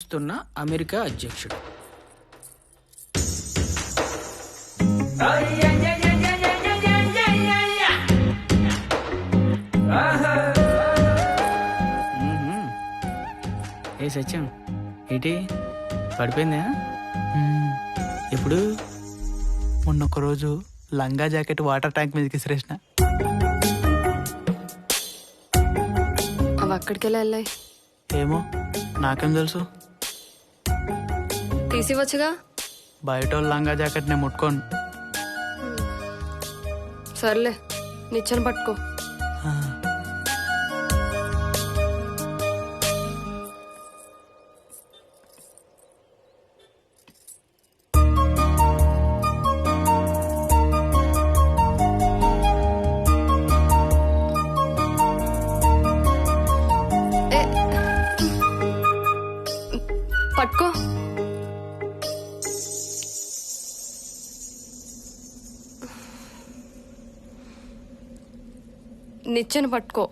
చేస్తున్న అమెరికా అధ్యక్షుడు. ఏ సత్యం ఏంటి పడిపోయిందా? ఎప్పుడు? మొన్నొక రోజు లంగా జాకెట్ వాటర్ ట్యాంక్ మీదకి విసిరేసిన. అవి అక్కడికి వెళ్ళాయి. ఏమో నాకేం తెలుసు. తీసివచ్చుగా. బయట వాళ్ళ లంగా జాకెట్ నేను ముట్టుకోను. సర్లే నిచ్చెన పట్టుకో. ఆ, ఏ, పట్టుకో. నిచ్చెన పట్టుకో.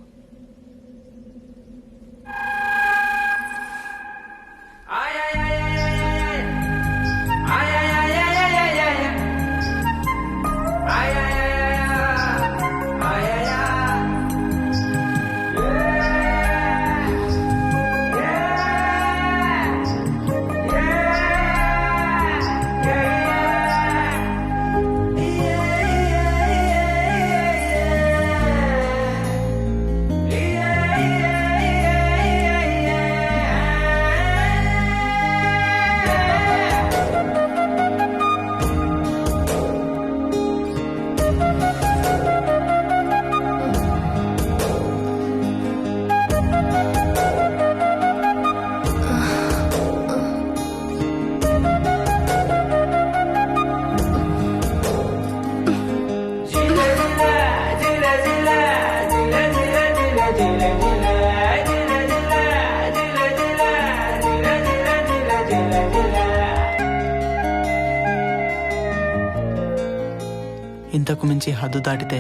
ఇంతకు మించి హద్దు దాటితే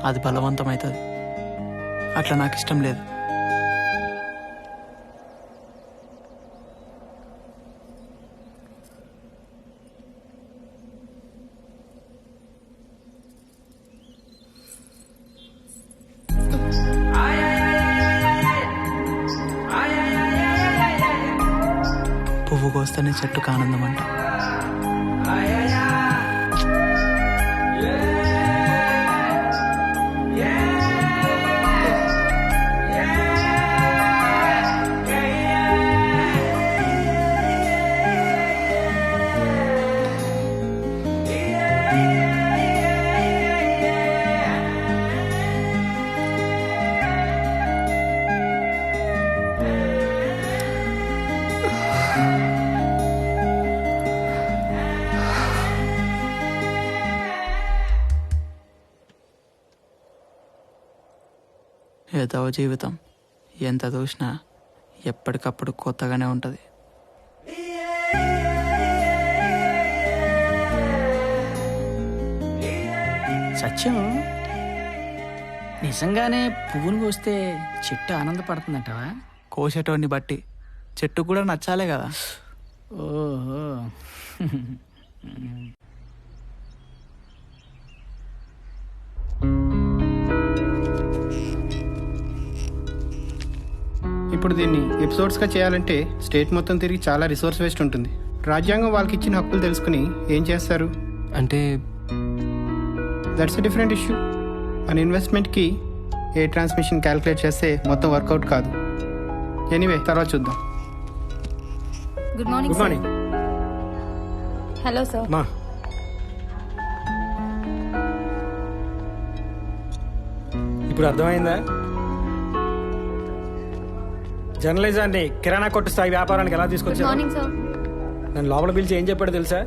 అది బలవంతమవుతుంది. అట్లా నాకు ఇష్టం లేదు. పువ్వు కోస్తేనే చెట్టుకు ఆనందం అంట. ఏదో జీవితం ఎంత చూసినా ఎప్పటికప్పుడు కొత్తగానే ఉంటుంది. సత్యం నిజంగానే పువ్వును కోస్తే చెట్టు ఆనందపడుతుందంటావా? కోసేటోడిని బట్టి చెట్టు కూడా నచ్చాలే కదా. ఓహో. ఇప్పుడు దీన్ని ఎపిసోడ్స్గా చేయాలంటే స్టేట్ మొత్తం తిరిగి చాలా రిసోర్స్ వేస్ట్ ఉంటుంది. రాజ్యాంగం వాళ్ళకి ఇచ్చిన హక్కులు తెలుసుకుని ఏం చేస్తారు అంటే దట్స్ ఎ డిఫరెంట్ ఇష్యూ. మన ఇన్వెస్ట్మెంట్కి ఏ ట్రాన్స్మిషన్ క్యాలిక్యులేట్ చేస్తే మొత్తం వర్కౌట్ కాదు. ఎనీవే తర్వాత చూద్దాం. Good morning. Good morning. Hello sir. మా ఇప్పుడు అర్థమైందా? జర్నలిజాన్ని కిరాణా కొట్టు స్థాయి వ్యాపారానికి ఎలా గుడ్ తీసుకొచ్చారు? Morning sir. నన్ను లోపల పిలిచి ఏం చెప్పాడు తెలుసా?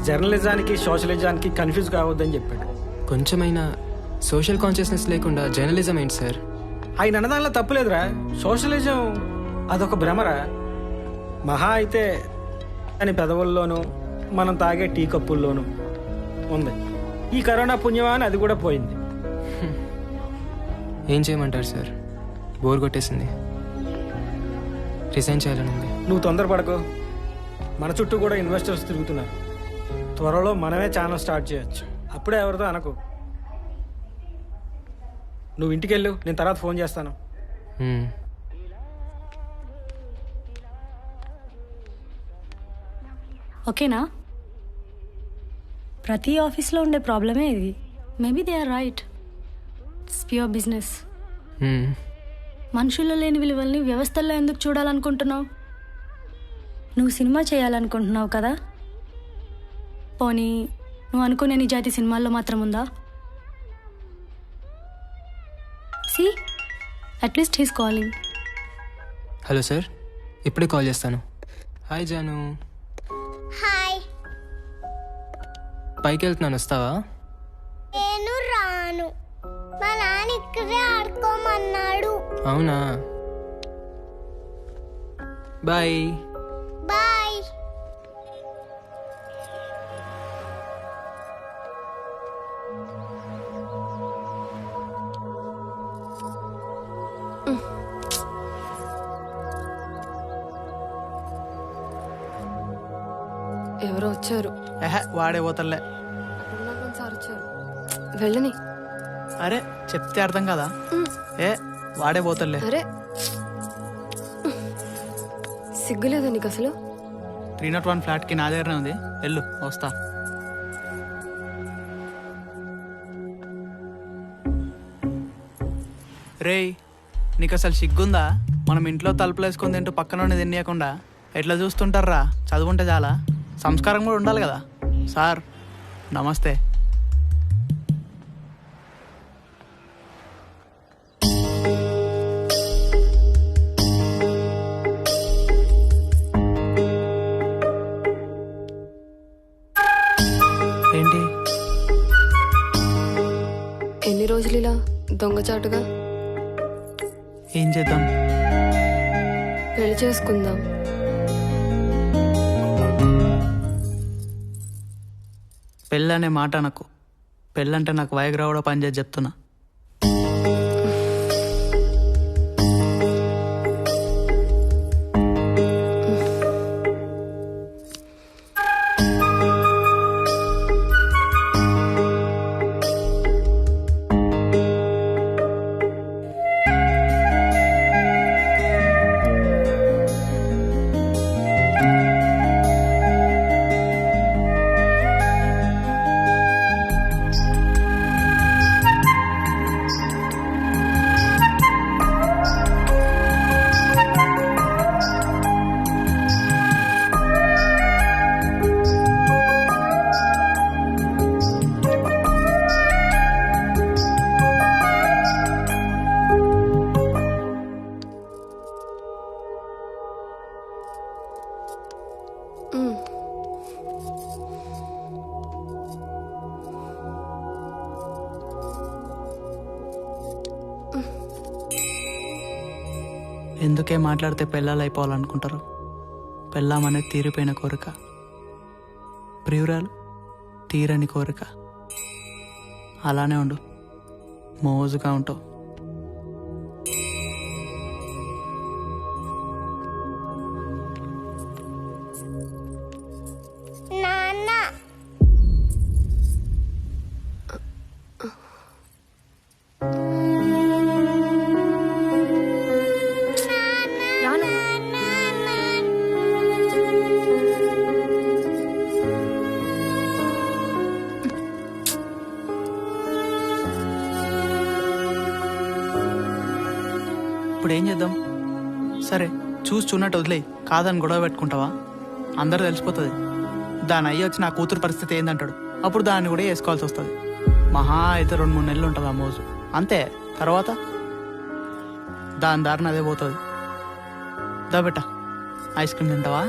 జర్నలిజానికి సోషలిజానికి కన్ఫ్యూజ్ కావద్దని చెప్పాడు. కొంచెమైనా సోషల్ కాన్షియస్నెస్ లేకుండా జర్నలిజం ఏంటి సార్? ఆయన అన్నదానిలో తప్పులేదురా. సోషలిజం అదొక భ్రమరా. మహా అయితే అని పెదవుల్లోనూ మనం తాగే టీ కప్పుల్లోనూ ఉంది. ఈ కరోనా పుణ్యమా అని అది కూడా పోయింది. ఏం చేయమంటారు సార్? బోర్ కొట్టేసింది, రిజైన్ చేయాలని ఉంది. నువ్వు తొందరపడకు. మన చుట్టూ కూడా ఇన్వెస్టర్స్ తిరుగుతున్నారు. త్వరలో మనమే ఛానల్ స్టార్ట్ చేయొచ్చు. అప్పుడే ఎవరితో అనకు. నువ్వు ఇంటికి వెళ్ళు, నేను తర్వాత ఫోన్ చేస్తాను. ఓకేనా? ప్రతి ఆఫీస్లో ఉండే ప్రాబ్లమే ఇది. Maybe they are right. It's pure business. మనుషుల్లో లేని విలువల్ని వ్యవస్థల్లో ఎందుకు చూడాలనుకుంటున్నావు? నువ్వు సినిమా చేయాలనుకుంటున్నావు కదా? పోనీ నువ్వు అనుకునే నిజాయితీ సినిమాల్లో మాత్రం ఉందా? C at least he's calling. Hello sir, ఇప్పుడే కాల్ చేస్తాను. హాయ్ జాను. హాయ్. పైకి వెళ్తున్నాను, వస్తావా? నేను రాను. మా నాన్న ఇక్కడే ఆడుకోమన్నాడు. అవునా, బాయ్. బాయ్. ఎవరో వచ్చారు. వాడే పోతలే. సార్ వచ్చారు. వెళ్ళని. అరే చెప్తే అర్థం కదా. వాడే పోతలే. అరే సిగ్గులేదా నీకు అసలు? 301 ఫ్లాట్కి నా దగ్గరనే ఉంది, వెళ్ళు, వస్తా. రేయ్, నీకు అసలు సిగ్గుందా? మనం ఇంట్లో తలుపులు వేసుకొని తింటూ పక్కన తినేయకుండా ఎట్లా చూస్తుంటారా? చదువుంటే చాలా, సంస్కారం కూడా ఉండాలి కదా. సార్ నమస్తే. ఏంటి ఎన్ని రోజులు ఇలా దొంగచాటుగా? ఏం చేద్దాం? పెళ్లి చేసుకుందాం. పెళ్ళనే మాట నాకు. పెళ్ళంటే నాకు వైగ్రా కూడా పనిచేసి చెప్తున్నా. ఎందుకే మాట్లాడితే పెళ్ళాలు అయిపోవాలనుకుంటారు? పెళ్ళామనేది తీరిపోయిన కోరిక, ప్రియురాలు తీరని కోరిక. అలానే ఉండు, మోజుగా ఉంటావు. నాన్న. ఇప్పుడు ఏం చేద్దాం? సరే చూన్నట్టు వదిలేయి. కాదని గొడవ పెట్టుకుంటావా? అందరూ తెలిసిపోతుంది. దాని అయ్యి వచ్చి నా కూతురు పరిస్థితి ఏందంటాడు. అప్పుడు దాన్ని కూడా వేసుకోవాల్సి వస్తుంది. మహా అయితే 2-3 నెలలు ఉంటుంది ఆ మోజు, అంతే. తర్వాత దాని దారిన అదే పోతుంది. దా బెట్ట, ఐస్ క్రీమ్ తింటావా?